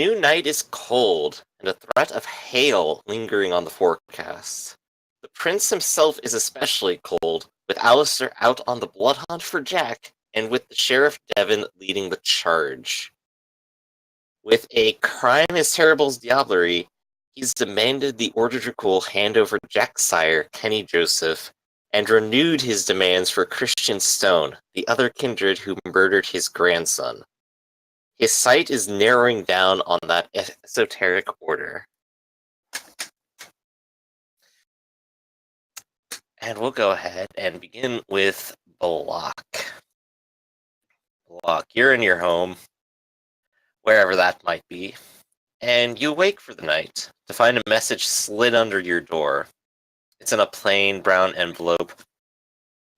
new night is cold, and a threat of hail lingering on the forecast. The prince himself is especially cold, with Alistair out on the blood hunt for Jack, and with the Sheriff Devon leading the charge. With a crime as terrible as diablerie, he's demanded the Ordre du Cool hand over Jack's sire, Kenny Joseph, and renewed his demands for Christian Stone, the other kindred who murdered his grandson. His sight is narrowing down on that esoteric order. And we'll go ahead and begin with Block. Block, you're in your home, wherever that might be, and you wake for the night to find a message slid under your door. It's in a plain brown envelope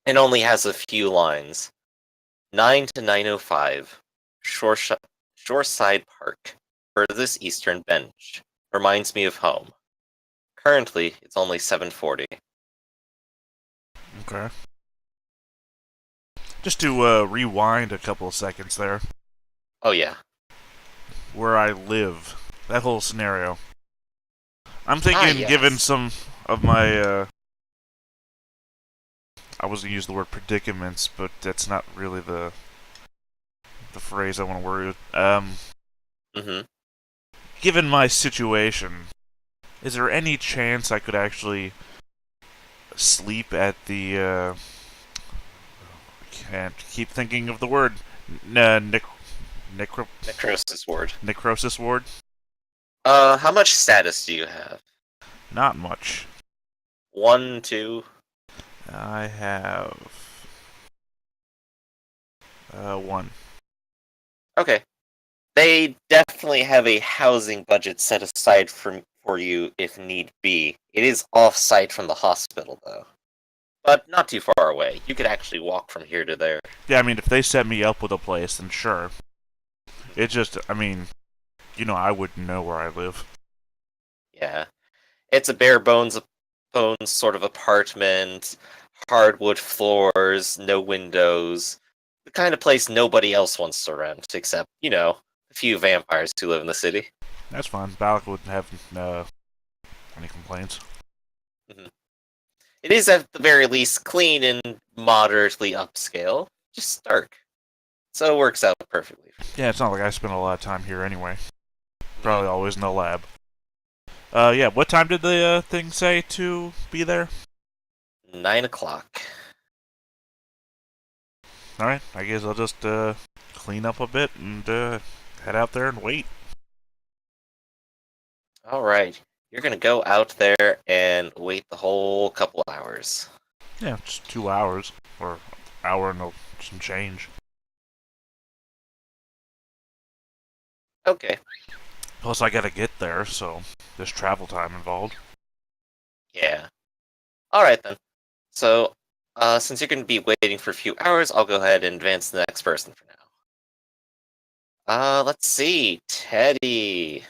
and only has a few lines. 9 to 9:05, Shoreside Park, furthest eastern bench. Reminds me of home. Currently, it's only 7:40. Okay. Just to rewind a couple of seconds there. Oh yeah. Where I live. That whole scenario. I'm thinking, yes. given some of my, I was going to use the word predicaments, but that's not really the phrase I want to worry with. Given my situation, is there any chance I could actually sleep at the, can't keep thinking of the word, Necrosis ward. Necrosis ward? How much status do you have? Not much. 1, 2? I have 1. Okay. They definitely have a housing budget set aside for you if need be. It is off-site from the hospital, though. But not too far away. You could actually walk from here to there. Yeah, I mean, if they set me up with a place, then sure. It just, I mean, I wouldn't know where I live. Yeah. It's a bare bones sort of apartment, hardwood floors, no windows. The kind of place nobody else wants to rent, except, a few vampires who live in the city. That's fine. Balak wouldn't have any complaints. It is at the very least clean and moderately upscale, just dark. So it works out perfectly. Yeah, it's not like I spend a lot of time here anyway. Probably always in the lab. Yeah, what time did the thing say to be there? 9 o'clock. Alright, I guess I'll just clean up a bit and head out there and wait. Alright. You're gonna go out there and wait the whole couple hours. Yeah, just 2 hours. Or hour and some change. Okay. Plus I gotta get there, so there's travel time involved. Yeah. Alright then. So, since you're gonna be waiting for a few hours, I'll go ahead and advance the next person for now. Let's see. Teddy.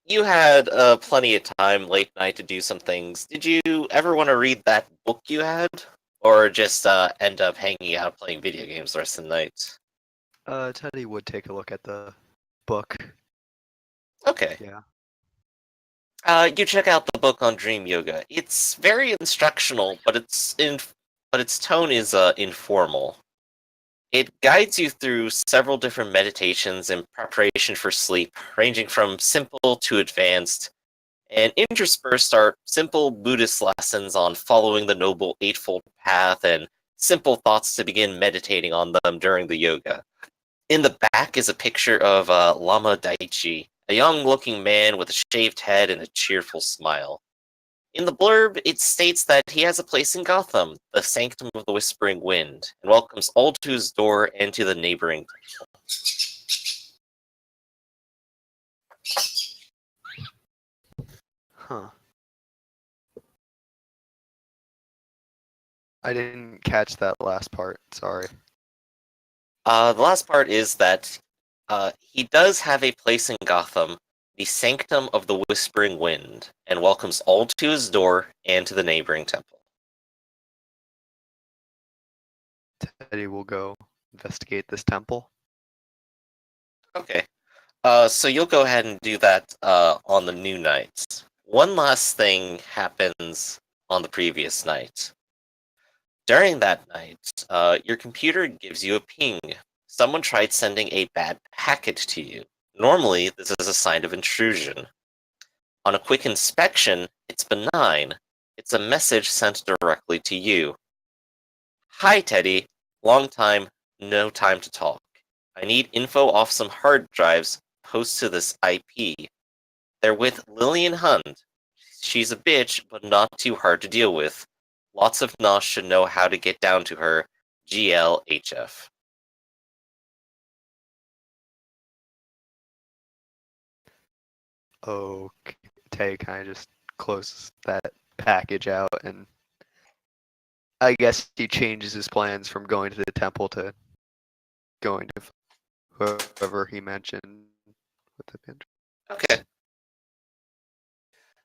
You had plenty of time late night to do some things. Did you ever want to read that book you had? Or just end up hanging out playing video games the rest of the night? Teddy would take a look at the book. Okay. Yeah. You check out the book on Dream Yoga. It's very instructional, but its tone is informal. It guides you through several different meditations in preparation for sleep, ranging from simple to advanced, and interspersed are simple Buddhist lessons on following the Noble Eightfold Path and simple thoughts to begin meditating on them during the yoga. In the back is a picture of Lama Daichi, a young-looking man with a shaved head and a cheerful smile. In the blurb, it states that he has a place in Gotham, the Sanctum of the Whispering Wind, and welcomes all to his door and to the neighboring temple. Huh. I didn't catch that last part, sorry. The last part is that he does have a place in Gotham, the Sanctum of the Whispering Wind, and welcomes all to his door and to the neighboring temple. Teddy will go investigate this temple. Okay. So you'll go ahead and do that on the new night. One last thing happens on the previous night. During that night, your computer gives you a ping. Someone tried sending a bad packet to you. Normally, this is a sign of intrusion. On a quick inspection, it's benign. It's a message sent directly to you. Hi, Teddy. Long time, no time to talk. I need info off some hard drives. Post to this IP. They're with Lillian Hunt. She's a bitch, but not too hard to deal with. Lots of Nos should know how to get down to her. GLHF. Okay. Tay kind of just closes that package out, and I guess he changes his plans from going to the temple to going to whoever he mentioned with the pin. Okay.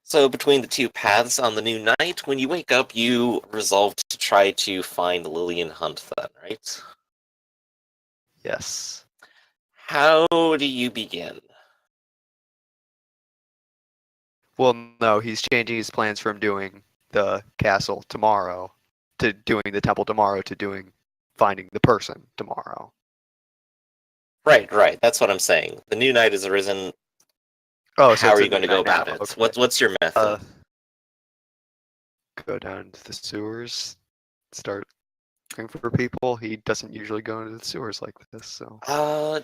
So between the two paths on the new night, when you wake up, you resolve to try to find Lillian Hunt then, right? Yes. How do you begin? Well, no, he's changing his plans from doing the castle tomorrow to doing the temple tomorrow to doing finding the person tomorrow. Right. That's what I'm saying. The new night has arisen. Oh, so How it's are a you going new to go night now. about it? Okay. What's your method? Go down to the sewers, start looking for people. He doesn't usually go into the sewers like this, so.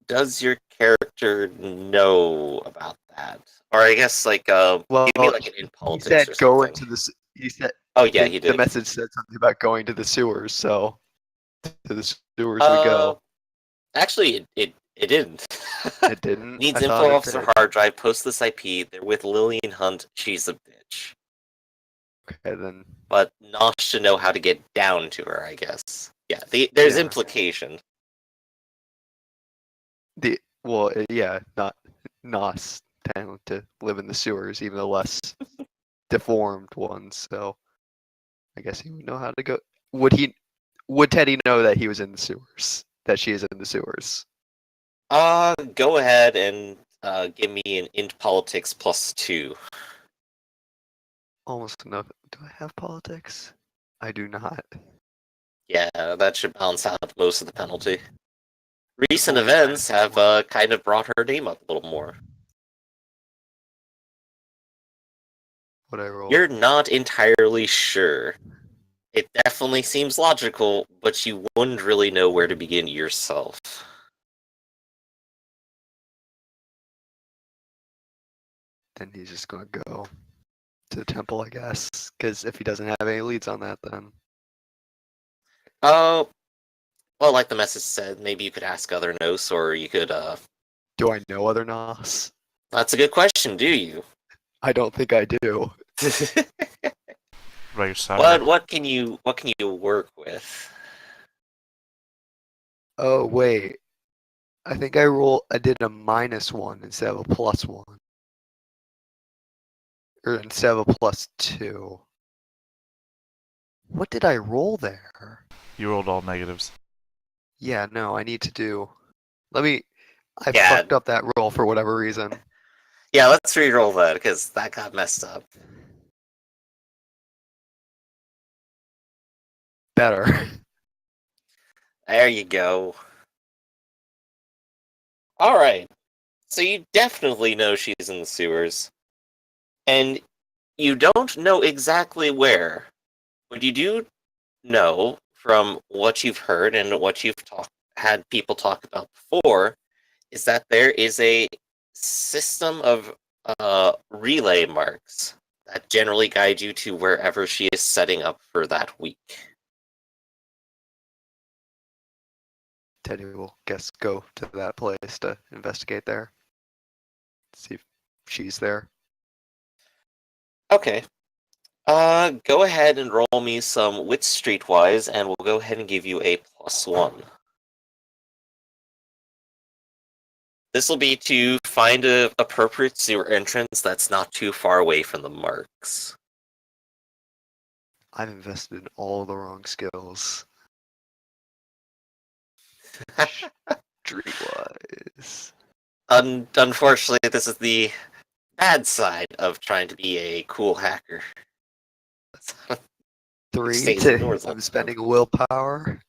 Does your character know about that? Or I guess Well, give me like an in he politics said or go something. into the. He said Oh yeah, he the did. message said something about going to the sewers, so to the sewers we Uh, go. actually, it didn't. It didn't. I Needs thought info it off their did. hard drive. Post this IP. They're with Lillian Hunt. She's a bitch. Okay, then. But Nosh should know how to get down to her. I guess. Yeah. There's Yeah. implication. Yeah, not Nos tend to live in the sewers, even the less deformed ones. So I guess he would know how to go. Would he? Would Teddy know that he was in the sewers? That she is in the sewers? Go ahead and give me an int politics +2. Almost enough. Do I have politics? I do not. Yeah, that should balance out most of the penalty. Recent Only events have -1. kind of brought her name up a little more. What I roll? You're not entirely sure. It definitely seems logical, but you wouldn't really know where to begin yourself. Then he's just gonna go to the temple, I guess. Because if he doesn't have any leads on that, then Oh, well, like the message said, maybe you could ask other Nos, or you could, do I know other Nos? That's a good question, do you? I don't think I do. By your side. what can you work with? Oh wait, I think I did a -1 instead of a +1, or instead of a +2. What did I roll there? You rolled all negatives. Yeah, no, I need to do. Let me. I Yeah. fucked up that roll for whatever reason. Yeah, let's re-roll that, because that got messed up. Better. There you go. Alright. So you definitely know she's in the sewers. And you don't know exactly where. But you do know from what you've heard and what you've had people talk about before is that there is a system of relay marks that generally guide you to wherever she is setting up for that week. Teddy will go to that place to investigate there. See if she's there. Okay. Go ahead and roll me some wits streetwise, and we'll go ahead and give you a +1. This will be to find a appropriate sewer entrance that's not too far away from the marks. I've invested in all the wrong skills. Streetwise. Unfortunately, this is the bad side of trying to be a cool hacker. 3 stays to. indoors all I'm the time. spending willpower.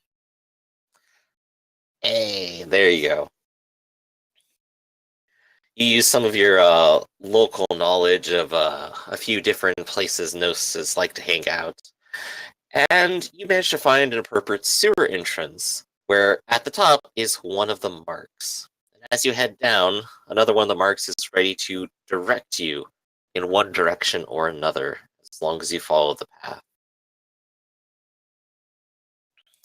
Hey, there you go. You use some of your local knowledge of a few different places gnosis like to hang out, and you manage to find an appropriate sewer entrance, where at the top is one of the marks. And as you head down, another one of the marks is ready to direct you in one direction or another, as long as you follow the path.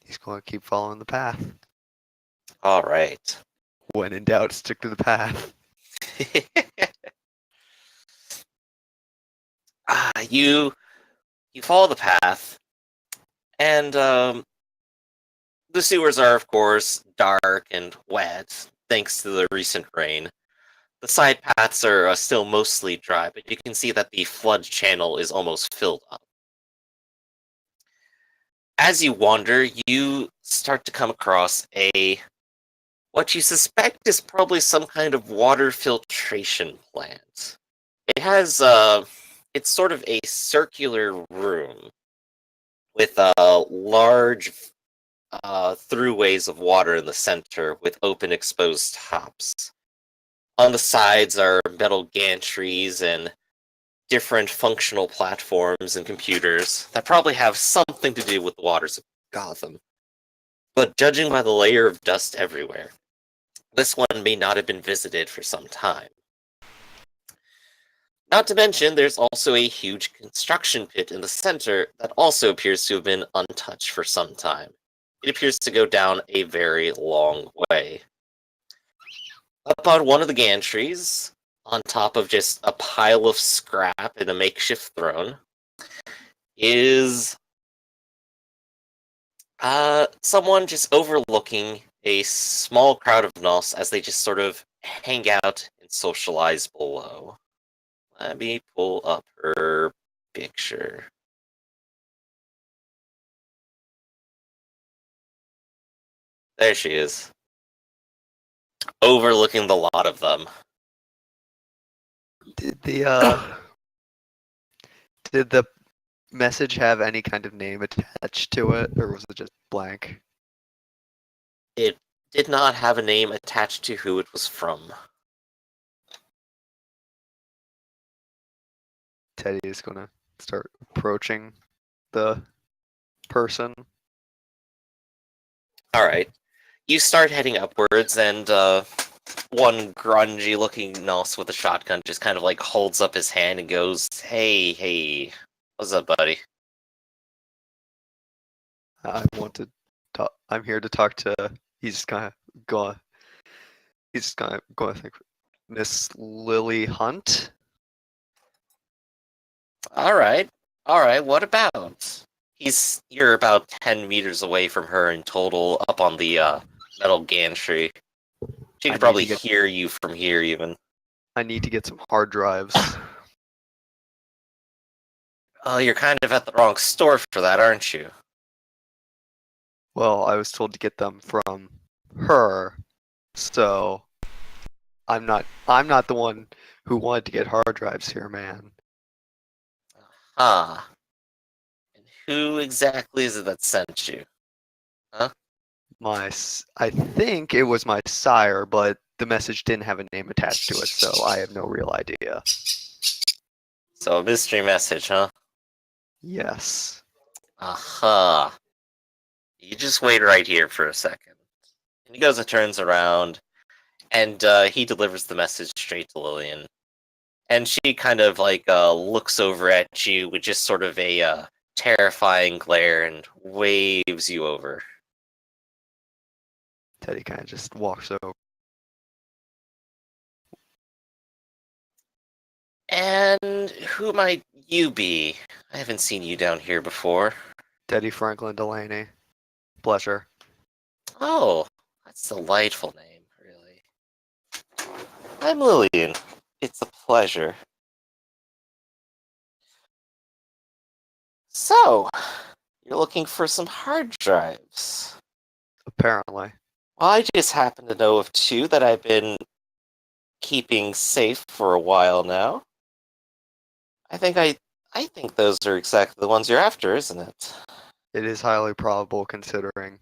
He's going to keep following the path. All right. When in doubt, stick to the path. You follow the path, and the sewers are, of course, dark and wet, thanks to the recent rain. The side paths are still mostly dry, but you can see that the flood channel is almost filled up. As you wander, you start to come across what you suspect is probably some kind of water filtration plant. It has it's sort of a circular room with large throughways of water in the center with open exposed tops. On the sides are metal gantries and different functional platforms and computers that probably have something to do with the waters of Gotham. But judging by the layer of dust everywhere, this one may not have been visited for some time. Not to mention, there's also a huge construction pit in the center that also appears to have been untouched for some time. It appears to go down a very long way. Up on one of the gantries, on top of just a pile of scrap and a makeshift throne, is someone just overlooking a small crowd of Nos as they just sort of hang out and socialize below. Let me pull up her picture. There she is. Overlooking the lot of them. Did the message have any kind of name attached to it, or was it just blank? It did not have a name attached to who it was from. Teddy is gonna start approaching the person. Alright. You start heading upwards, and one grungy looking Nos with a shotgun just kind of like holds up his hand and goes, Hey, what's up, buddy? I want to talk. I'm here to talk to. He's just gonna go. He's just gonna go. I think Miss Lily Hunt. Alright, what about? You're about 10 meters away from her in total, up on the metal gantry. She I could need probably to get- hear you from here, even. I need to get some hard drives. Oh, you're kind of at the wrong store for that, aren't you? Well, I was told to get them from her, so I'm not the one who wanted to get hard drives here, man. Ah. And who exactly is it that sent you? I think it was my sire, but the message didn't have a name attached to it, so I have no real idea. So a mystery message, huh? Yes. Aha. You just wait right here for a second. And he goes and turns around, and he delivers the message straight to Lillian. And she kind of like looks over at you with just sort of a terrifying glare and waves you over. Teddy kind of just walks over. And who might you be? I haven't seen you down here before. Teddy Franklin Delaney. Pleasure. Oh, that's a delightful name, really. I'm Lillian. It's a pleasure. So, you're looking for some hard drives. Apparently. Well, I just happen to know of two that I've been keeping safe for a while now. I think those are exactly the ones you're after, isn't it? It is highly probable considering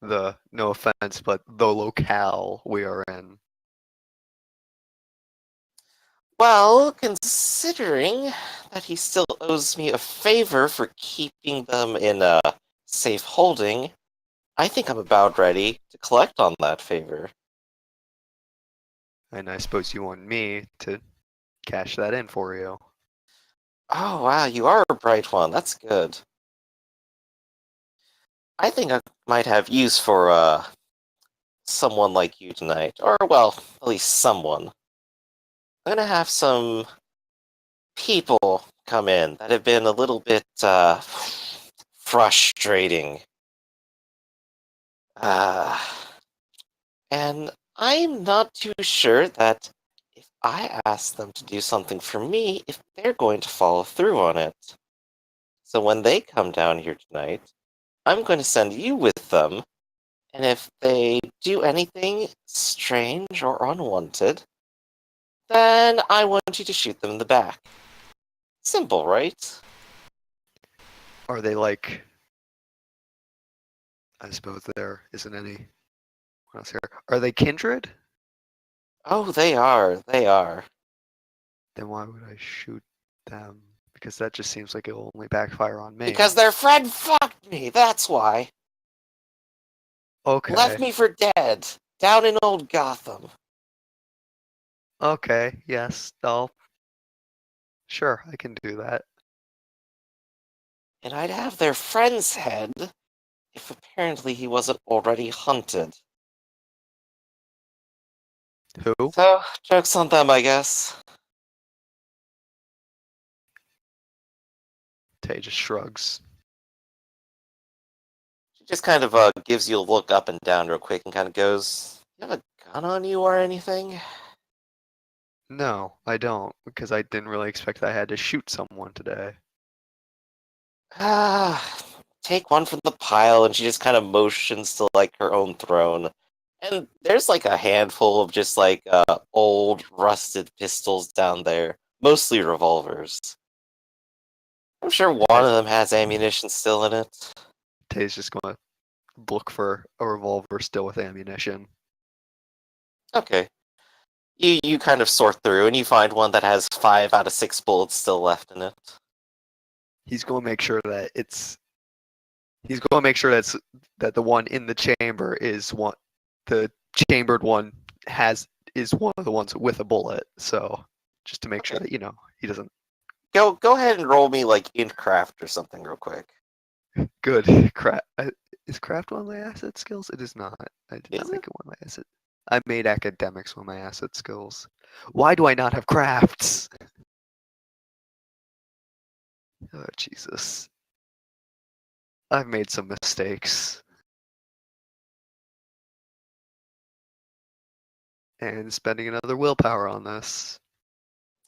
the, no offense, but the locale we are in. Well, considering that he still owes me a favor for keeping them in a safe holding, I think I'm about ready to collect on that favor. And I suppose you want me to cash that in for you. Oh, wow, you are a bright one. That's good. I think I might have use for, someone like you tonight. Or, well, at least someone. I'm gonna have some people come in that have been a little bit, frustrating. Uh, and I'm not too sure that if I ask them to do something for me, if they're going to follow through on it. So when they come down here tonight, I'm going to send you with them, and if they do anything strange or unwanted, then I want you to shoot them in the back. Simple, right? Are they like, I suppose there isn't any what else here. Are they kindred? Oh, they are. They are. Then why would I shoot them? Because that just seems like it will only backfire on me. Because their friend fucked me, that's why. Left Okay. me for dead, down in old Gotham. Okay, yes, sure, I can do that. And I'd have their friend's head if apparently he wasn't already hunted. Who? So, joke's on them, I guess. Tay just shrugs. She just kind of gives you a look up and down real quick and kind of goes, "You have a gun on you or anything?" No, I don't, because I didn't really expect I had to shoot someone today. Ah, take one from the pile, and she just kind of motions to like her own throne. And there's like a handful of just like old rusted pistols down there, mostly revolvers. I'm sure one of them has ammunition still in it. Tay's just gonna look for a revolver still with ammunition. Okay. You kind of sort through and you find one that has 5 out of 6 bullets still left in it. He's gonna make sure that he's gonna make sure that the one in the chamber is the chambered one is one of the ones with a bullet. So just to make sure Okay. that he doesn't. Go ahead and roll me like in craft or something real quick. Good. Is craft one of my asset skills? It is not. I did not Is make it? it one of my asset. I made academics one of my asset skills. Why do I not have crafts? Oh Jesus. I've made some mistakes. And spending another willpower on this.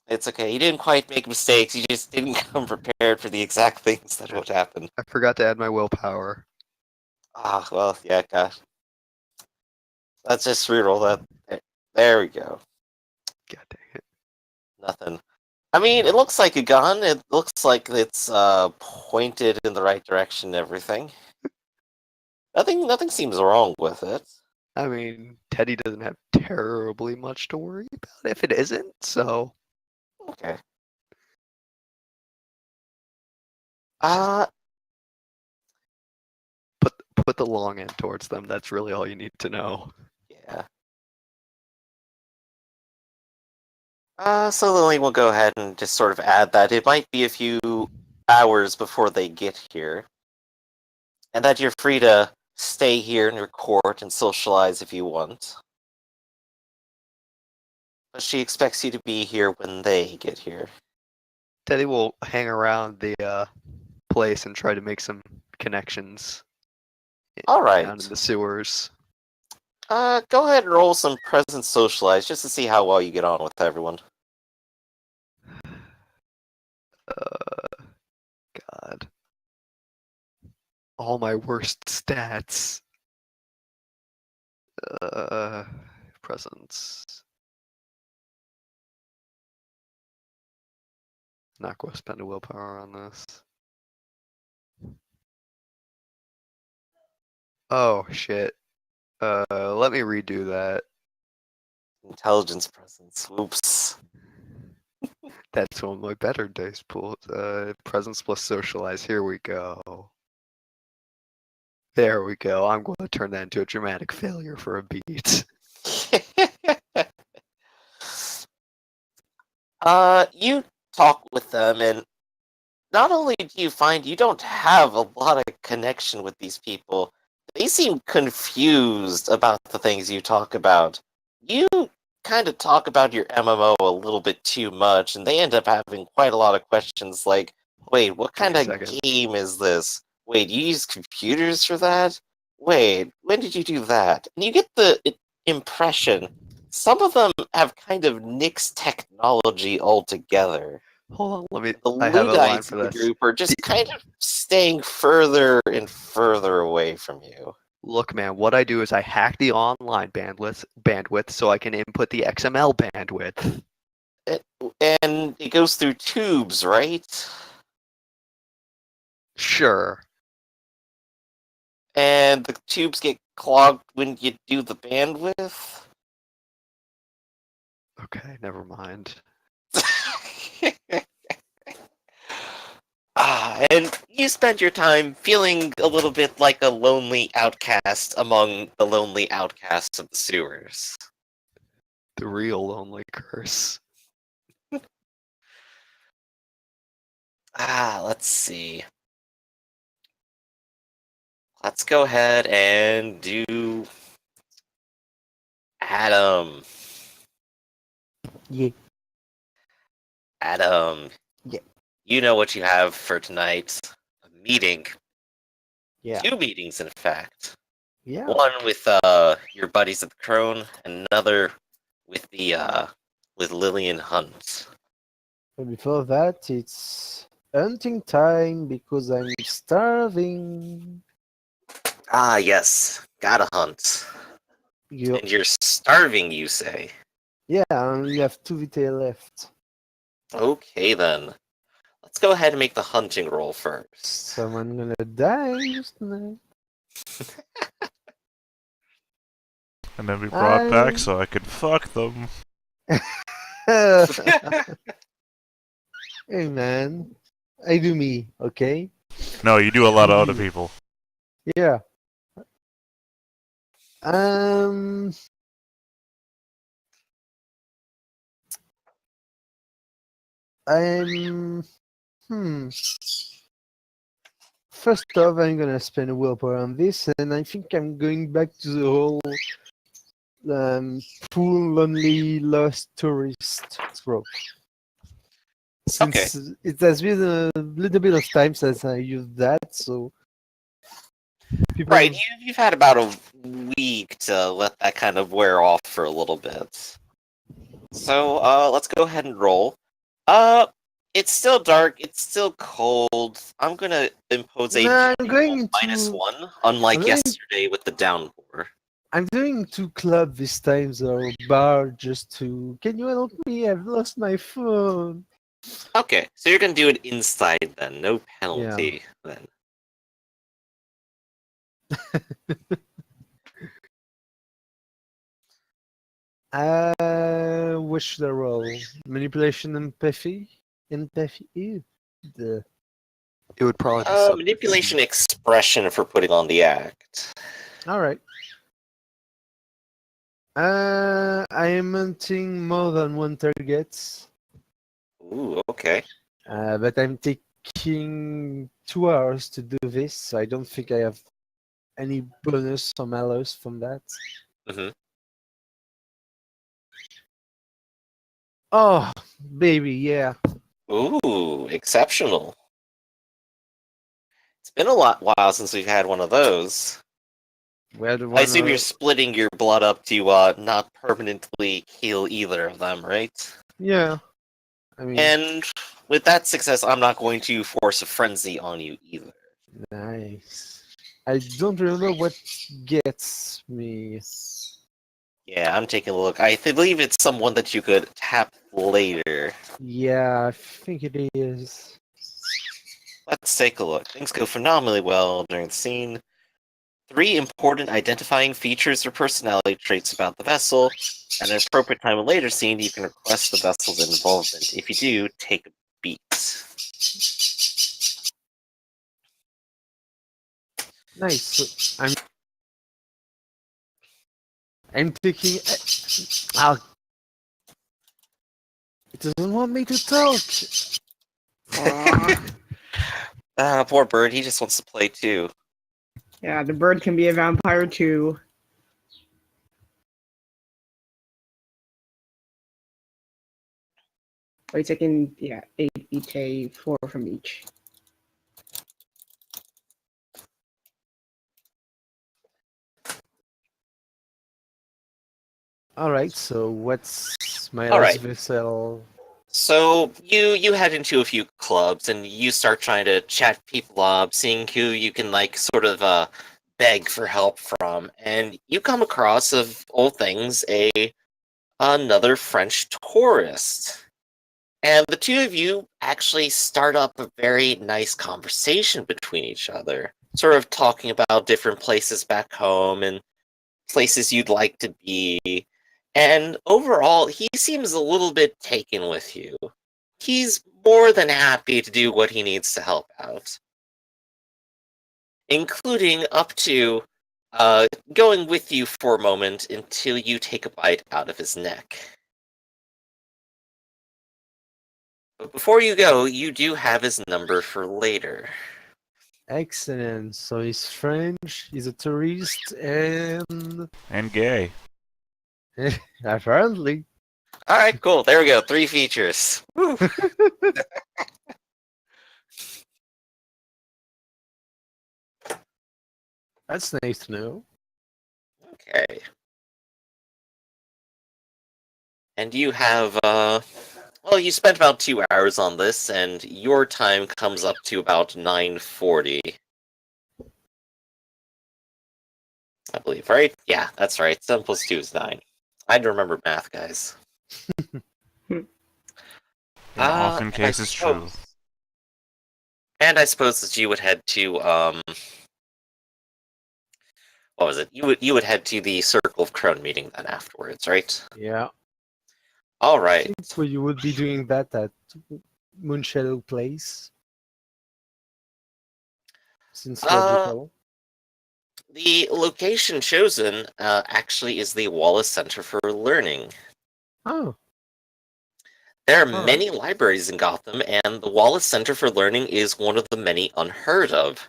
It's okay. You didn't quite make mistakes. You just didn't come prepared for the exact things that Yeah. would happen. I forgot to add my willpower. Ah, well, yeah, gosh. Let's just reroll that. There we go. God dang it. Nothing. I mean, it looks like a gun. It looks like it's pointed in the right direction and everything. Nothing seems wrong with it. I mean, Teddy doesn't have terribly much to worry about if it isn't, so Okay. Uh, put the long end towards them. That's really all you need to know. yeah. So Lily will go ahead and just sort of add that it might be a few hours before they get here. And that you're free to stay here in your court and socialize if you want. But she expects you to be here when they get here. Teddy will hang around the place and try to make some connections down in Alright. the sewers. Go ahead and roll some present socialize just to see how well you get on with everyone. God. All my worst stats. Uh, Presence. Not going to spend a willpower on this. Oh shit. Let me redo that. Intelligence presence. Oops. That's one of my better dice pools. Presence plus socialize. Here we go. There we go. I'm going to turn that into a dramatic failure for a beat. You talk with them, and not only do you find you don't have a lot of connection with these people, they seem confused about the things you talk about. You kind of talk about your MMO a little bit too much, and they end up having quite a lot of questions like, wait, what Give me kind a of second. game is this? Wait, you use computers for that? Wait, when did you do that? And you get the impression some of them have kind of nixed technology altogether. Hold on, The I have a line Luddites for in the this. group are just kind of staying further and further away from you. Look, man, what I do is I hack the online bandwidth so I can input the XML bandwidth. And it goes through tubes, right? Sure. And the tubes get clogged when you do the bandwidth? Okay, never mind. And you spend your time feeling a little bit like a lonely outcast among the lonely outcasts of the sewers. The real lonely curse. Let's see. Let's go ahead and do Adam. Yeah. Adam. Yeah. You know what you have for tonight. A meeting. Yeah. 2 meetings, in fact. Yeah. One with your buddies at the Crone, and another with the with Lillian Hunt. But before that, it's hunting time because I'm starving. Yes. Gotta hunt. You, And you're starving, you say? yeah, I only have 2 VtR left. Okay, then. Let's go ahead and make the hunting roll first. Someone gonna die tonight. And then be brought back I- so I could fuck them. Hey man, I do me, okay? No, you do a lot of other people. Yeah. Um. I'm. First off, I'm gonna spend a willpower on this, and I think I'm going back to the whole poor, lonely, lost tourist trope. Since it has been a little bit of time since I used that, so people. Right, you've had about a week to let that kind of wear off for a little bit. So, let's go ahead and roll. It's still dark, it's still cold. I'm gonna impose a Nah, I'm beautiful going to. -1, unlike I'm going- yesterday with the downpour. I'm doing to club this time, or bar, just to. Can you help me? I've lost my phone. Okay, so you're gonna do it inside then, no Yeah. penalty then. What should I roll? Manipulation, empathy, Ew. The It would probably be subterfuge. Manipulation expression for putting on the act. all right. I am hunting more than one target, Ooh, okay. but I'm taking 2 hours to do this, so I don't think I have any bonus or malus from that. Mhm. Oh, baby, yeah. Ooh, exceptional. It's been a while since we've had one of those. Where the I one assume you're splitting your blood up to not permanently heal either of them, right? Yeah. I mean, And with that success, I'm not going to force a frenzy on you either. nice. I don't remember what gets me. Yeah, I'm taking a look. I believe it's someone that you could tap later. Yeah, I think it is. Let's take a look. Things go phenomenally well during the scene. 3 important identifying features or personality traits about the vessel. At an appropriate time in a later scene, you can request the vessel's involvement. If you do, take a beat. Nice. So I'm taking. Ah, it doesn't want me to talk. Poor bird, he just wants to play too. Yeah, the bird can be a vampire too. Are you taking 8 each, 4 from each? All right. So what's my All last right. vessel? So you head into a few clubs and you start trying to chat people up, seeing who you can like sort of beg for help from, and you come across of all things another French tourist. And the two of you actually start up a very nice conversation between each other, sort of talking about different places back home and places you'd like to be. And overall, he seems a little bit taken with you. He's more than happy to do what he needs to help out, including up to going with you for a moment until you take a bite out of his neck. But before you go, you do have his number for later. Excellent. So he's French. He's a tourist, and gay. apparently. All right, cool. There we go. 3 features. Woo. That's nice to know. Okay. And you have, well, you spent about 2 hours on this, and your time comes up to about 9:40. I believe, right? Yeah, that's right. 7 plus 2 is 9. I had to remember math, guys. In often And I cases, true. suppose- And I suppose that you would head to, what was it? You would head to the Circle of Crone meeting then afterwards, right? Yeah. All I right. think so you would be doing that at Moonshadow Place. Since logical. The location chosen actually is the Wallace Center for Learning. Oh. There are All many libraries in Gotham, and the Wallace Center for Learning is one of the many unheard of.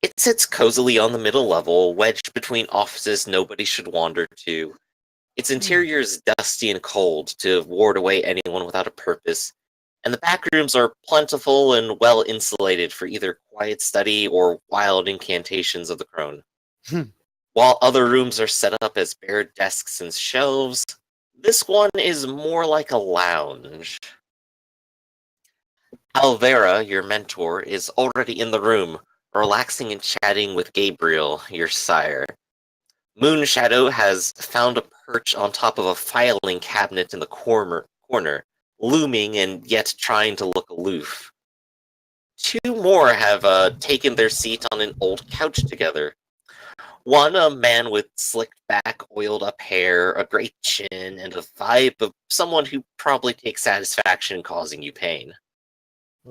It sits cozily on the middle level, wedged between offices nobody should wander to. Its interior is dusty and cold to ward away anyone without a purpose, and the back rooms are plentiful and well insulated for either quiet study or wild incantations of the crone. While other rooms are set up as bare desks and shelves, this one is more like a lounge. Alvera, your mentor, is already in the room, relaxing and chatting with Gabriel, your sire. Moonshadow has found a perch on top of a filing cabinet in the corner, looming and yet trying to look aloof. 2 more have taken their seat on an old couch together. One, a man with slicked back, oiled up hair, a great chin, and a vibe of someone who probably takes satisfaction in causing you pain.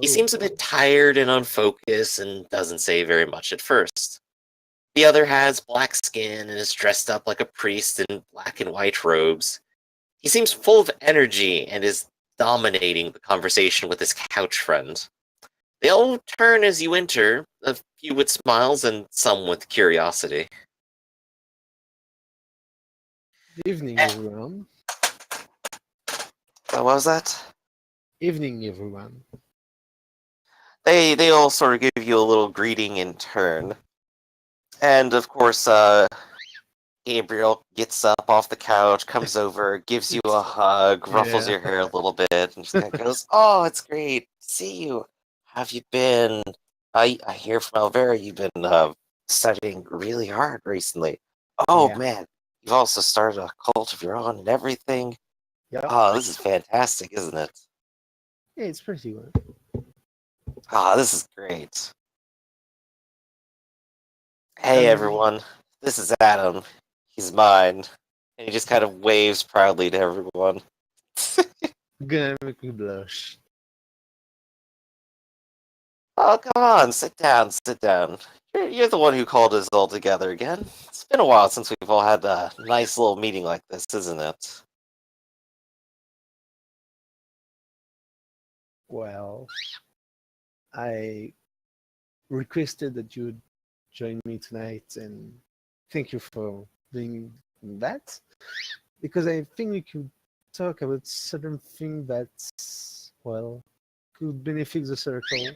He seems a bit tired and unfocused and doesn't say very much at first. The other has black skin and is dressed up like a priest in black and white robes. He seems full of energy and is dominating the conversation with his couch friend. They all turn as you enter, a few with smiles and some with curiosity. Evening, everyone. What was that? Evening, everyone. They all sort of give you a little greeting in turn. And of course, Gabriel gets up off the couch, comes over, gives you a hug, ruffles Yeah. your hair a little bit, and just kind of goes, "Oh, it's great to see you. How have you been? I hear from Alvera you've been studying really hard recently. Oh Yeah. man, You've also started a cult of your own and everything. Yeah, Oh, this is fantastic, isn't it? yeah, it's pretty good. Ah, this is great. Hey, everyone. This is Adam. He's mine. And he just kind of waves proudly to everyone. Gonna make me blush. Oh, come on, sit down, sit down. You're the one who called us all together again. It's been a while since we've all had a nice little meeting like this, isn't it? Well, I requested that you would join me tonight, and thank you for doing that. Because I think we could talk about certain thing that, well, could benefit the circle.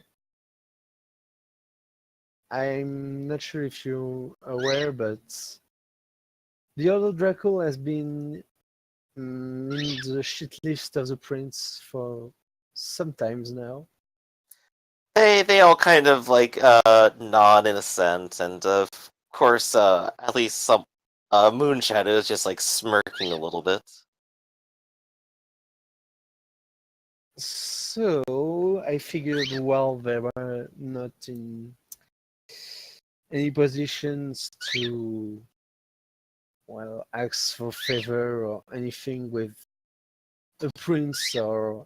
I'm not sure if you're aware, but the other Dracul has been in the shit list of the prince for some times now. They all kind of like nod in a sense, and of course at least some Moonshadow is just like smirking a little bit. So I figured, well, they were not in any positions to, well, ask for favor or anything with the prince, or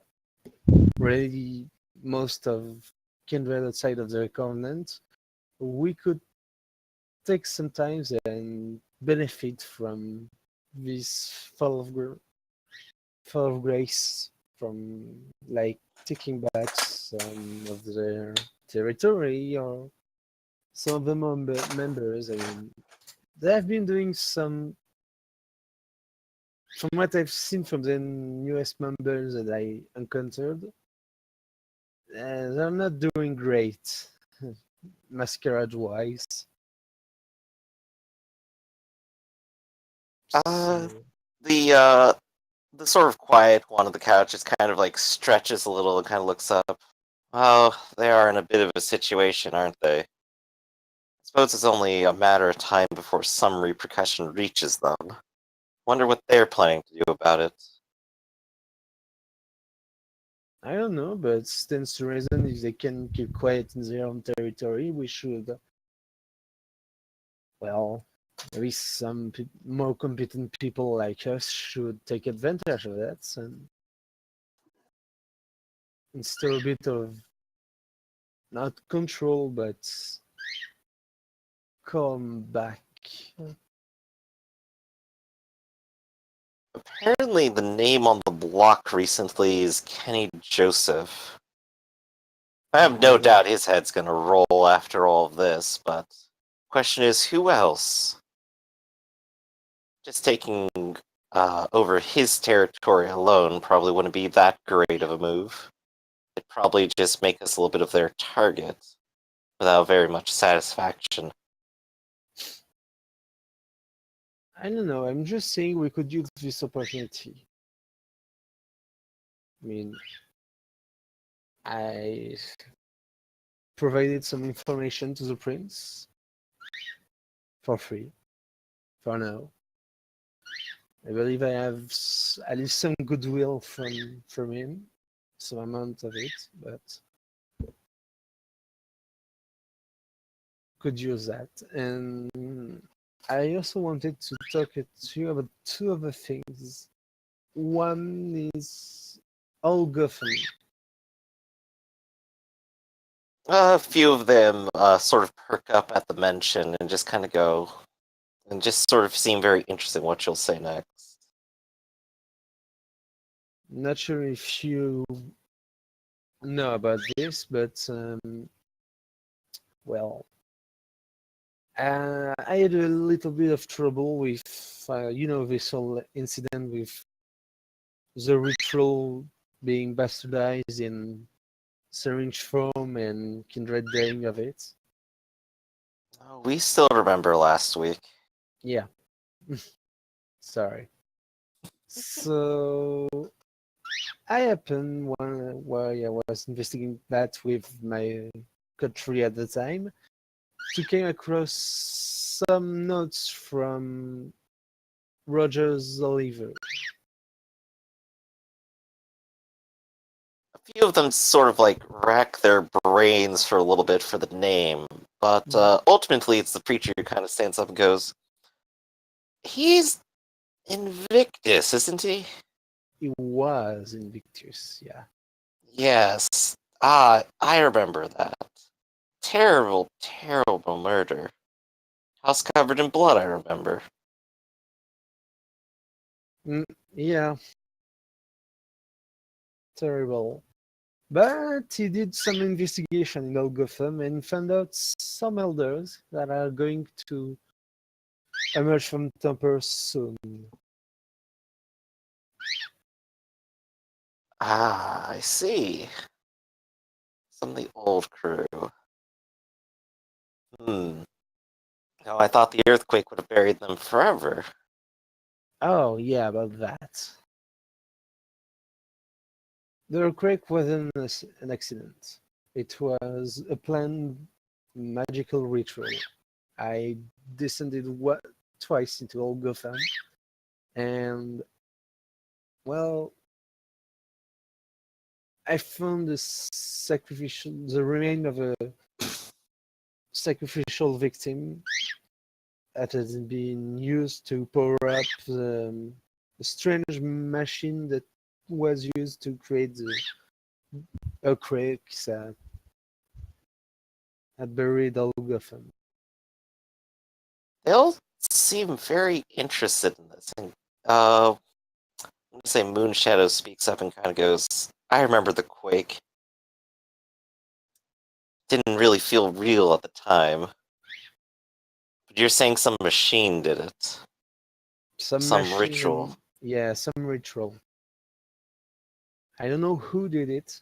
really most of kindred outside of the covenant. We could take some time and benefit from this fall of grace, from like taking back some of their territory, or some of the members. I mean, they have been doing some, from what I've seen from the newest members that I encountered, they're not doing great, masquerade wise. Uh, So, the sort of quiet one on the couch just kind of like stretches a little and kind of looks up. Oh, they are in a bit of a situation, aren't they? I suppose it's only a matter of time before some repercussion reaches them. Wonder what they're planning to do about it. I don't know, but stands to reason if they can keep quiet in their own territory, we should, well, maybe some more competent people like us should take advantage of that and instill a bit of, not control, but calm back. Apparently, the name on the block recently is Kenny Joseph. I have no doubt his head's gonna roll after all of this, but question is, who else? Just taking over his territory alone probably wouldn't be that great of a move. It'd probably just make us a little bit of their target without very much satisfaction. I don't know, I'm just saying we could use this opportunity. I mean, I provided some information to the prince for free, for now. I believe I have at least some goodwill from him, some amount of it, but could use that. And I also wanted to talk to you about two other things. One is all Gotham. A few of them sort of perk up at the mention and just kind of go, and just sort of seem very interested in what you'll say next. Not sure if you know about this, but well, I had a little bit of trouble with, this whole incident with the ritual being bastardized in syringe form and kindred dying of it. Oh, we still remember last week. Yeah. Sorry. So I happened while I was investigating that with my country at the time to came across some notes from Rogers Oliver. A few of them sort of like rack their brains for a little bit for the name, but ultimately it's the preacher who kind of stands up and goes, "He's Invictus, isn't he?" He was Invictus, yeah. Yes. Ah, I remember that. Terrible, terrible murder. House covered in blood, I remember. Yeah, terrible. But he did some investigation in old Gotham and found out some elders that are going to emerge from Temper soon. Ah, I see. Some of the old crew. Hmm. Oh, I thought the earthquake would have buried them forever. Oh, yeah, about that. The earthquake wasn't an accident. It was a planned magical ritual. I descended twice into old Gotham, and well, I found the remain of a sacrificial victim that has been used to power up the strange machine that was used to create the earthquakes at buried old Gotham. They all seem very interested in this. And, I'm gonna say Moonshadow speaks up and kind of goes, "I remember the quake. Didn't really feel real at the time. But you're saying some machine did it. Some Some ritual. machine, yeah, some ritual. I don't know who did it,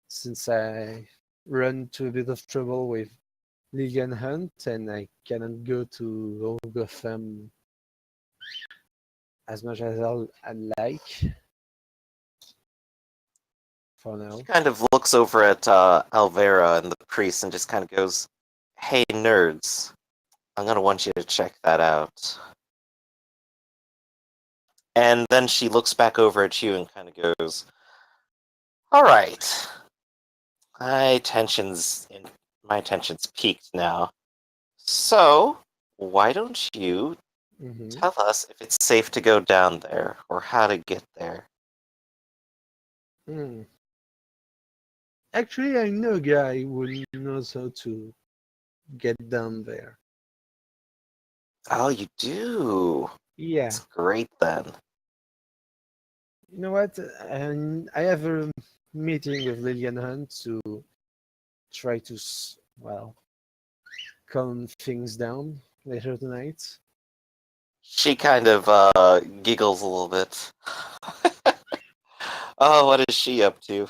since I run to a bit of trouble with Lillian Hunt and I cannot go to Old Gotham as much as I'd like for now. She kind of looks over at Alvera and the priest and just kind of goes, "Hey, nerds, I'm gonna want you to check that out." And then she looks back over at you and kind of goes, "Alright, my tension's peaked now. So, why don't you Hmm. tell us if it's safe to go down there, or how to get there?" Hmm. Actually, I know a guy who knows how to get down there. Oh, you do? Yeah, It's great then. you know what? And I have a meeting with Lillian Hunt to try to, well, calm things down later tonight. She kind of giggles a little bit. Oh, what is she up to?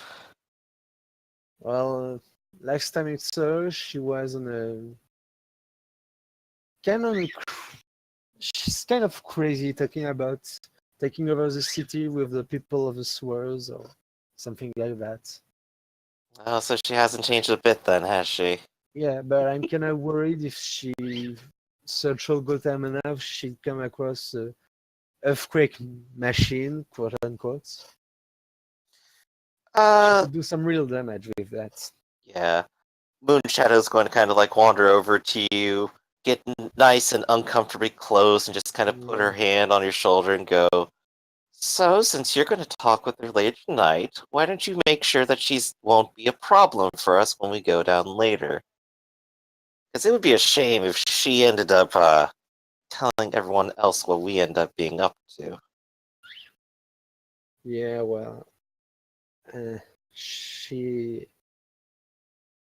Well, last time I saw her, she was on a kind of she's kind of crazy talking about taking over the city with the people of the sewers or something like that. Oh, so she hasn't changed a bit then, has she? Yeah, but I'm kind of worried if she searched all Gotham enough, she'd come across a earthquake machine, quote unquote. She Uh, could do some real damage with that. yeah. Moonshadow's going to kind of like wander over to you, get nice and uncomfortably close, and just kind of put her Yeah. hand on your shoulder and go, "So, since you're going to talk with her later tonight, why don't you make sure that she won't be a problem for us when we go down later? Because it would be a shame if she ended up telling everyone else what we end up being up to." Yeah, well, uh, she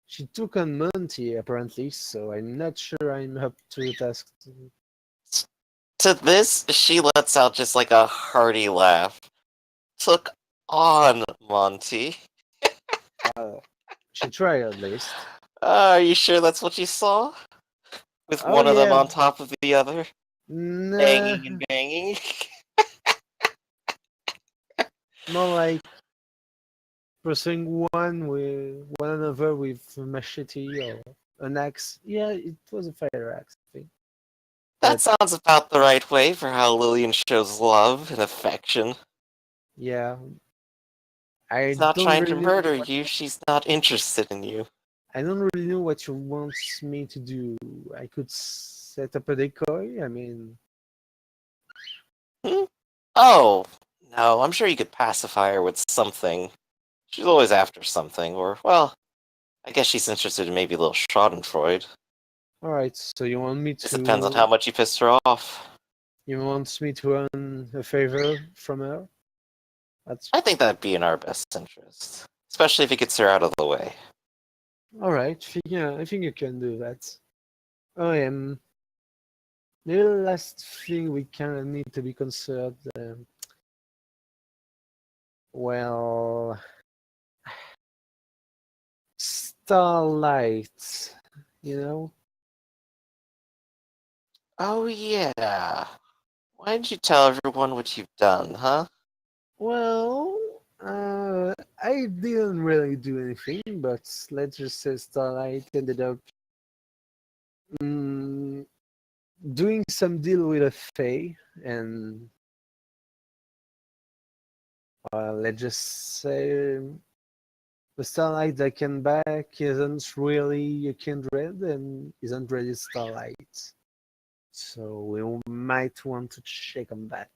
she took on Monty apparently, so I'm not sure I'm up to the task. To this, she lets out just like a hearty laugh. "Took on Monty. She tried at least. Are you sure that's what you saw? With Oh one of them yeah, on top of the other, nah, banging and banging?" more like pursuing one another with a machete or an axe. Yeah, it was a fire axe, I think. That sounds about the right way for how Lillian shows love and affection. Yeah, I She's not don't trying to really know murder what you, she's not interested in you. I don't really know what you want me to do. I could set up a decoy. I mean, Hmm? Oh, no, I'm sure you could pacify her with something. She's always after something, or, well, I guess she's interested in maybe a little schadenfreude. all right. So you want me Just depends on how to much you pissed her off. earn a favor from her? That's I think that'd be in our best interest. Especially if it gets her out of the way. all right. Yeah, I think you can do that. Oh, maybe the last thing we kind of need to be concerned. Well, Starlight. You know. Oh yeah. Why didn't you tell everyone what you've done, huh? Well, I didn't really do anything, but let's just say Starlight ended up mm, doing some deal with a Fae, and let's just say the Starlight that came back isn't really a kindred and isn't really Starlight. So we might want to check on that.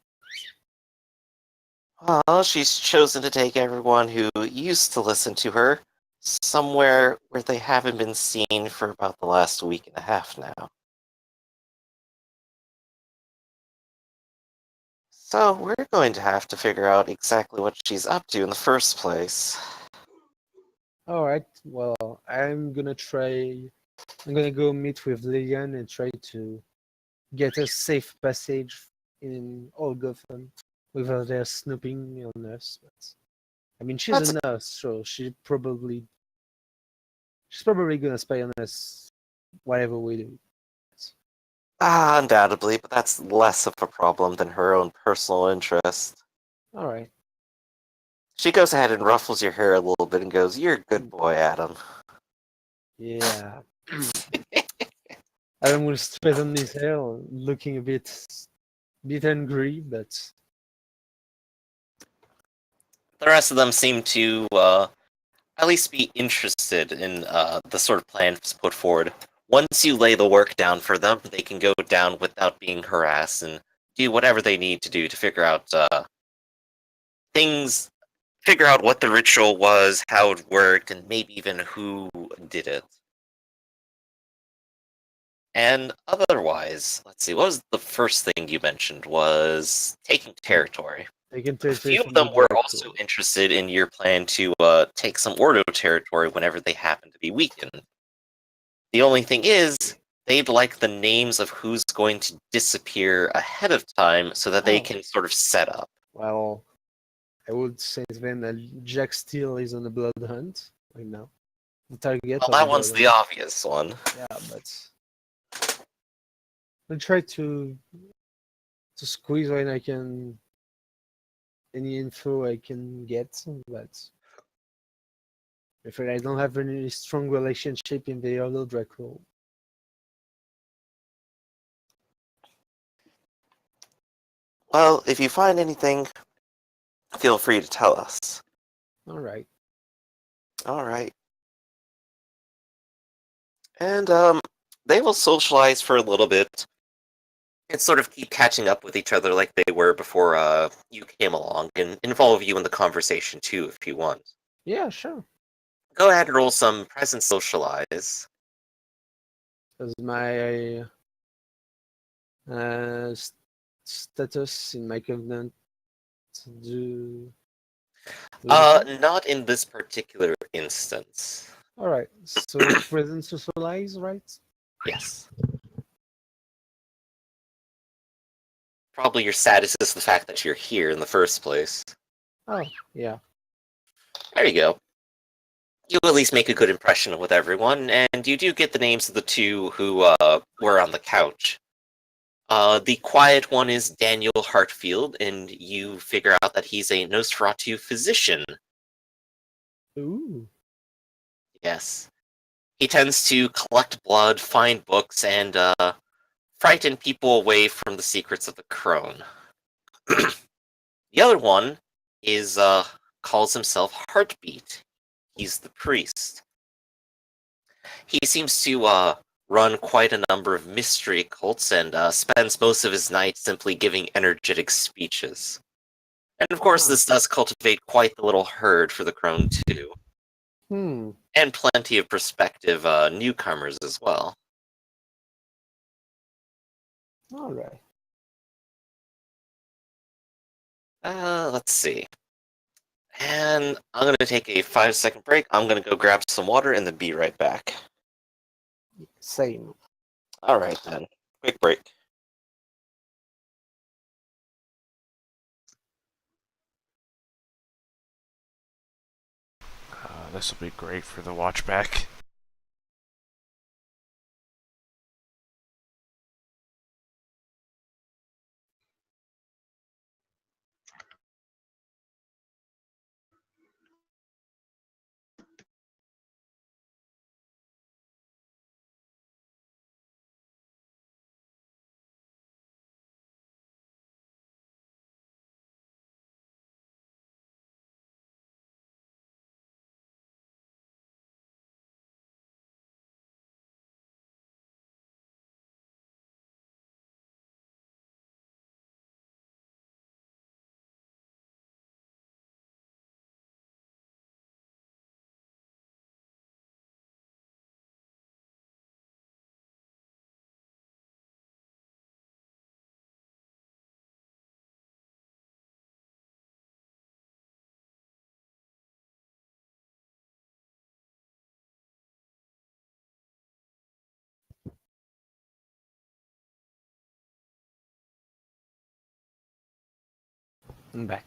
Well, she's chosen to take everyone who used to listen to her somewhere where they haven't been seen for about the last week and a half now. So we're going to have to figure out exactly what she's up to in the first place. All right. Well, I'm gonna try. I'm gonna go meet with Lillian and try to get a safe passage in all Gotham without their snooping on us. But, I mean, she's That's a nurse, so she's probably gonna spy on us, whatever we do. undoubtedly, but that's less of a problem than her own personal interest. All right. She goes ahead and ruffles your hair a little bit and goes, "You're a good boy, Adam." Yeah. Adam will straighten his hair, looking a bit angry, but The rest of them seem to at least be interested in the sort of plans put forward. Once you lay the work down for them, they can go down without being harassed and do whatever they need to do to figure out things, figure out what the ritual was, how it worked, and maybe even who did it. And otherwise, let's see, what was the first thing you mentioned was taking territory. they can A take few it of from them the were Draco. also interested in your plan to take some Ordo territory whenever they happen to be weakened. The only thing is, they'd like the names of who's going to disappear ahead of time so that they Oh. can sort of set up. Well, I would say then that Jack Steele is on the blood hunt right now. The target Well, of the that one's blood the hunt. obvious one. Yeah, but I'll try to squeeze when I can any info I can get, but I'm afraid I don't have any strong relationship in the other Draco. Well, if you find anything, feel free to tell us. All right. Alright. And, they will socialize for a little bit and sort of keep catching up with each other like they were before, you came along, and involve you in the conversation too if you want. Yeah, sure. Go ahead and roll some present socialize. As my status in my covenant do. Not in this particular instance. All right. So present socialize, right? Yes. Probably your status is the fact that you're here in the first place. Oh, yeah. There you go. You at least make a good impression with everyone, and you do get the names of the two who were on the couch. The quiet one is Daniel Hartfield, and you figure out that he's a Nosferatu physician. Ooh. Yes. He tends to collect blood, find books, and frighten people away from the secrets of the crone. The other one is calls himself Heartbeat. He's the priest. He seems to run quite a number of mystery cults and spends most of his night simply giving energetic speeches. And of course, this does cultivate quite the little herd for the crone too, Hmm. and plenty of prospective newcomers as well. All right. Let's see. And I'm going to take a 5-second break. I'm going to go grab some water and then be right back. Same. Alright then. Quick break. This will be great for the watch back. I'm back.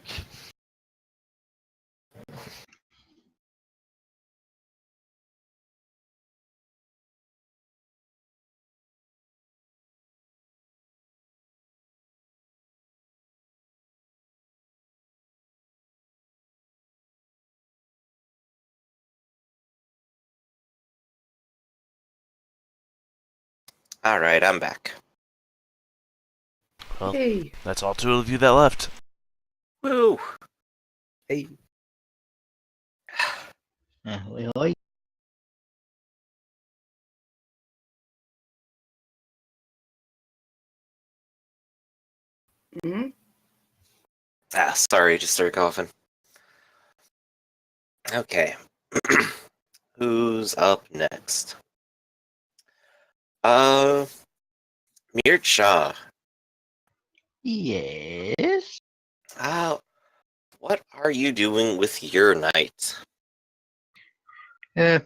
Alright, I'm back. Well, Hey. that's all two of you that left. Woo! Hey. Ahoy. Hmm. Sorry, just started coughing. Okay. Who's up next? Mir Cha. Yes. What are you doing with your night? Uh,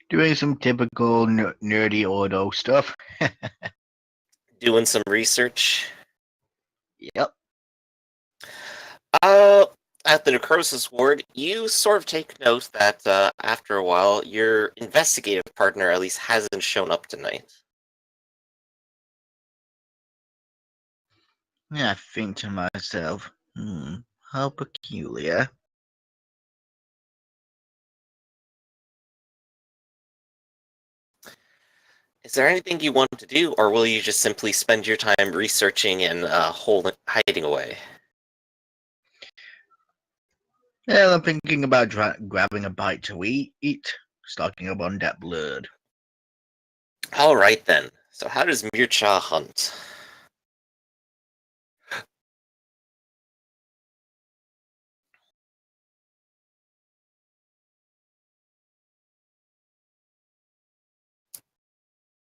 Doing some typical nerdy auto stuff. Doing some research? Yep. At the necrosis ward, you sort of take note that after a while, your investigative partner at least hasn't shown up tonight. I think to myself, how peculiar. Is there anything you want to do, or will you just simply spend your time researching and hiding away? Well, I'm thinking about grabbing a bite to eat, stocking up on that blood. Alright then. So how does Mircha hunt?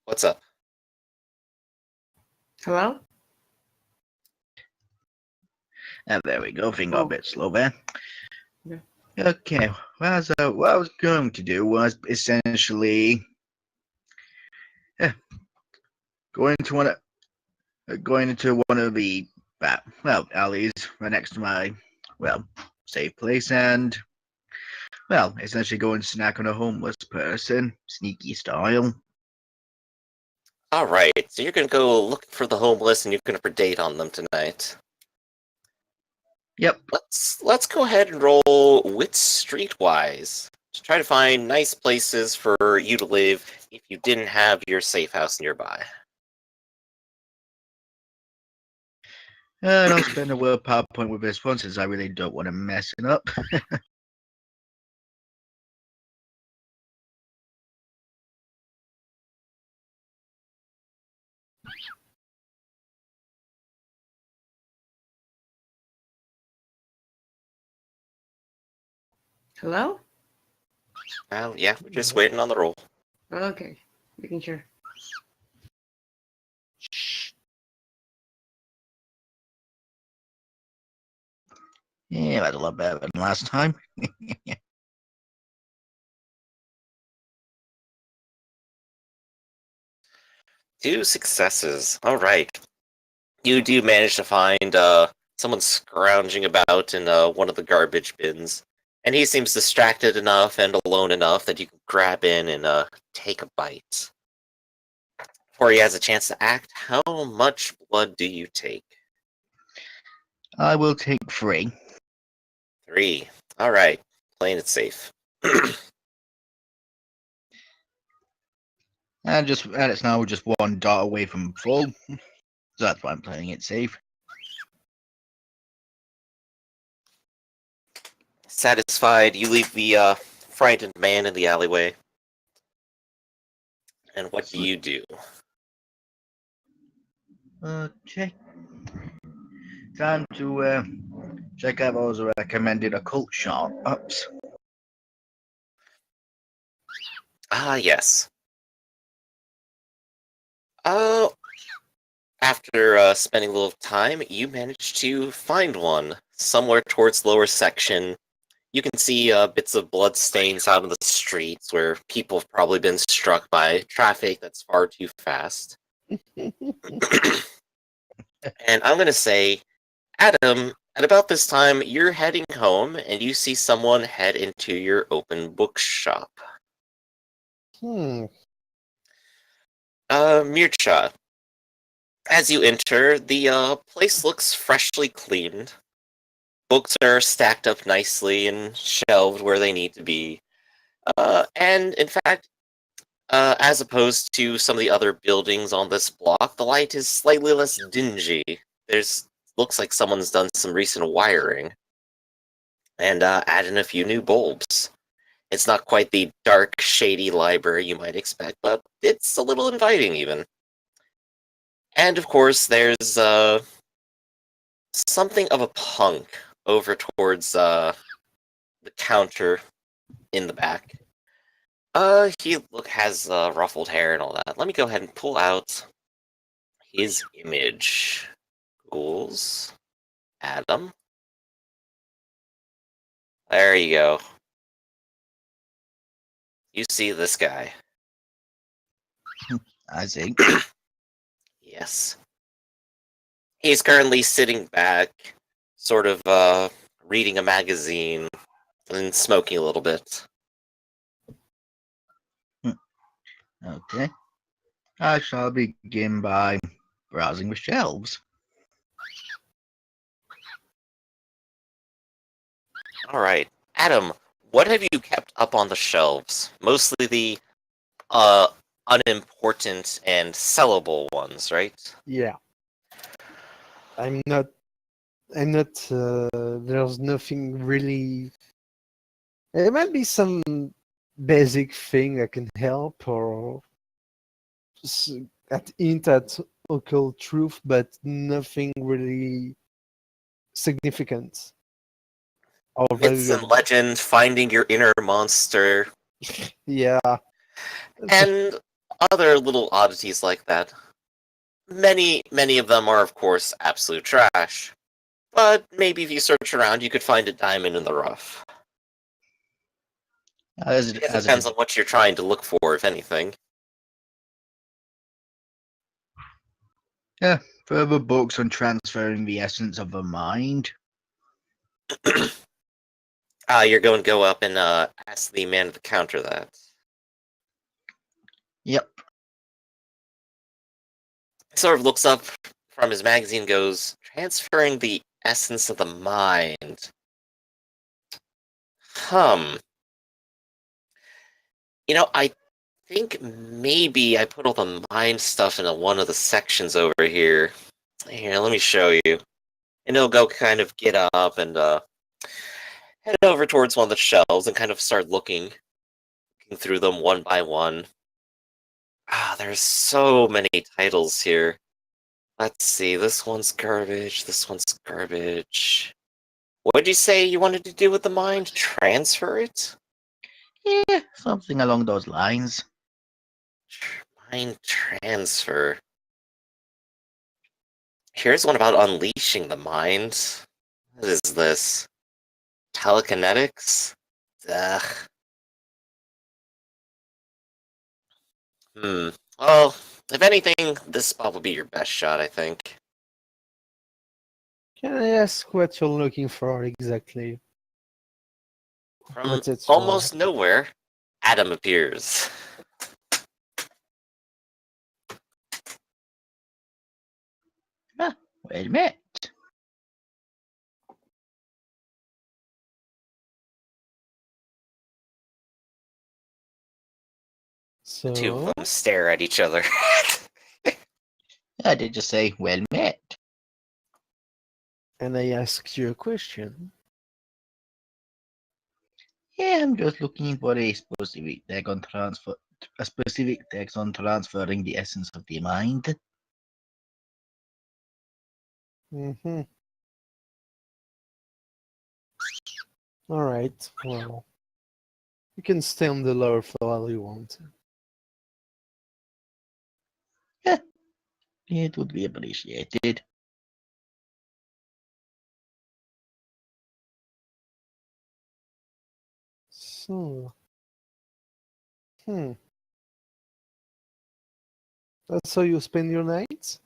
What's up? Hello? There we go. Thing got a Oh. bit slow there. Yeah. Okay. Well, so what I was going to do was essentially going into one of the alleys right next to my safe place, and essentially go and snack on a homeless person, sneaky style. Alright, so you're gonna go look for the homeless and you're gonna predate on them tonight. Yep. Let's go ahead and roll wit streetwise to try to find nice places for you to live if you didn't have your safe house nearby. I'll spend a word PowerPoint with this one since I really don't want to mess it up. Hello? Well, yeah, we're just waiting on the roll. Okay, making sure. Yeah, that's a lot better than last time. 2 successes. All right. You do manage to find someone scrounging about in one of the garbage bins, and he seems distracted enough and alone enough that you can grab in and take a bite. Before he has a chance to act, how much blood do you take? I will take 3. 3. All right, playing it safe. And it's now just 1 dot away from full. So that's why I'm playing it safe. Satisfied, you leave the frightened man in the alleyway. And what do you do? Okay. Time to check out those recommended occult shops. Ah, yes. Oh, after spending a little time, you manage to find one somewhere towards lower section. You can see bits of blood stains out on the streets where people have probably been struck by traffic that's far too fast. And I'm going to say, Adam, at about this time, you're heading home and you see someone head into your open bookshop. Mircha, as you enter, the place looks freshly cleaned. Books are stacked up nicely and shelved where they need to be. And in fact, as opposed to some of the other buildings on this block, the light is slightly less dingy. There's looks like someone's done some recent wiring and added a few new bulbs. It's not quite the dark, shady library you might expect, but it's a little inviting even. And of course, there's something of a punk over towards the counter in the back. He has ruffled hair and all that. Let me go ahead and pull out his image. Ghouls. Adam. There you go. You see this guy. I see. Yes. He's currently sitting back, sort of reading a magazine and smoking a little bit. Okay. I shall begin by browsing the shelves. Alright. Adam, what have you kept up on the shelves? Mostly the unimportant and sellable ones, right? Yeah. I'm not. There's nothing really. There might be some basic thing that can help or hint at occult truth, but nothing really significant or Myths and valuable. legend, finding your inner monster, Yeah. and other little oddities like that. Many of them are, of course, absolute trash. But maybe if you search around, you could find a diamond in the rough. It depends on what you're trying to look for, if anything. Yeah, further books on transferring the essence of the mind. You're going to go up and ask the man at the counter that. Yep. Sort of looks up from his magazine, goes, transferring the essence of the mind. I think maybe I put all the mind stuff into one of the sections over here. Here, let me show you. And he'll go kind of get up and head over towards one of the shelves and kind of start looking through them one by one. There's so many titles here. Let's see, this one's garbage, this one's garbage. What did you say you wanted to do with the mind? Transfer it? Yeah, something along those lines. Mind transfer. Here's one about unleashing the mind. What is this? Telekinetics? Ugh. Well, if anything, this spot would be your best shot, I think. Can I ask what you're looking for exactly? From What's it almost for? nowhere, Adam appears. Wait a minute. The two of So, them stare at each other. I did just say, well met. and I asked you a question. Yeah, I'm just looking for a specific text on transferring the essence of the mind. Mm-hmm. All right. Well, you can stay on the lower floor all you want. It would be appreciated. So, that's how you spend your nights?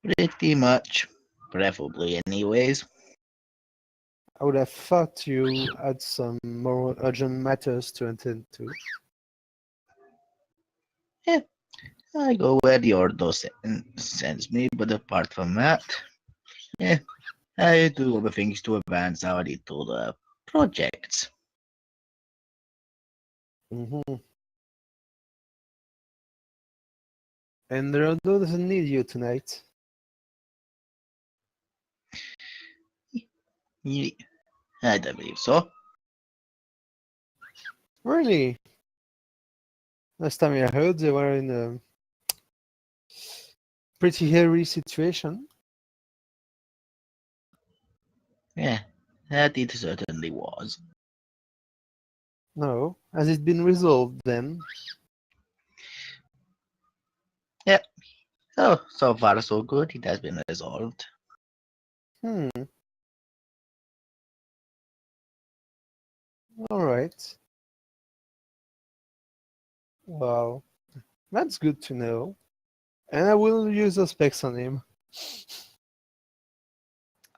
Pretty much. Preferably, anyways. I would have thought you had some more urgent matters to attend to. I go where the order sends me, but apart from that, I do other things to advance our little projects. Mm-hmm. And Rodo doesn't need you tonight. I don't believe so. Really? Last time I heard, they were in a pretty hairy situation. Yeah, that it certainly was. No. Has it been resolved then? So far so good. It has been resolved. Hmm. All right. Well, that's good to know. And I will use the specs on him.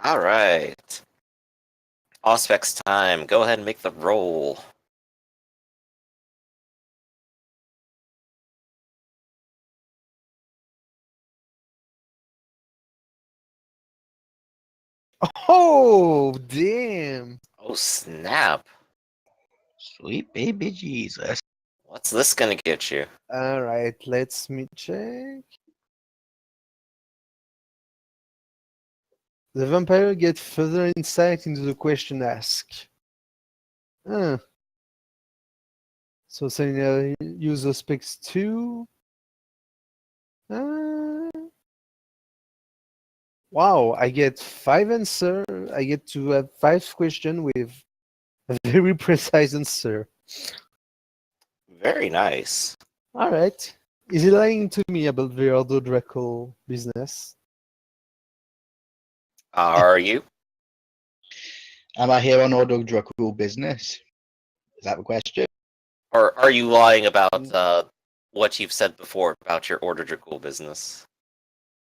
Alright. Auspex time. Go ahead and make the roll. Oh, damn. Oh, snap. Sweet baby Jesus. What's this gonna get you? All right, let's me check. The vampire gets further insight into the question asked. Huh. So saying user specs 2. Wow, I get 5 answer. I get to have 5 question with a very precise answer. Very nice. All right. Is he lying to me about the Ordo Draco business? Are you? Am I here on Ordo Draco business? Is that the question? Or are you lying about what you've said before about your Order Dracul business?